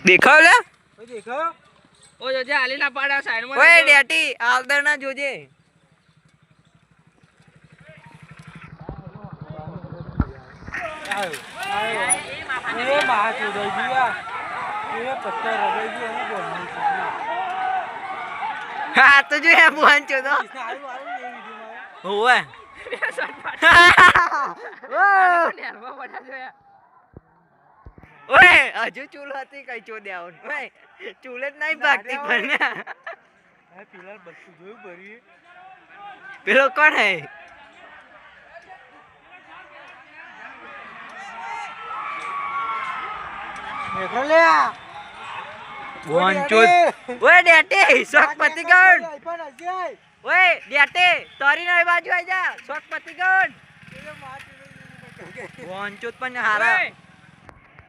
દેખાવ લે દેખાવ ઓ જોજે આલી ના પાડા સાઈડ માં ઓય ડેટી આવદર ના જોજે એ બહાર ઉડાઈ ગયા એ પત્તર રગાઈ ગયો અને બોલનું છે હા તો જો હે બોન છો તો સારું આવું એ વિડિયોમાં હોવે ઓય હજુ ચૂલ હતી કઈ ચો દેવું ઓય ચૂલ જ નહીં ભાગતી પણ આ પિલર બધું જોયું ભરી પેલો કોણ હે મેઘો લે બોન ચો ઓય ડેટી શોકપતિ ગણ ઓય ડેટી તારી નઈ બાજુ આઈ જા શોકપતિ ગણ બોન ચો પણ હારા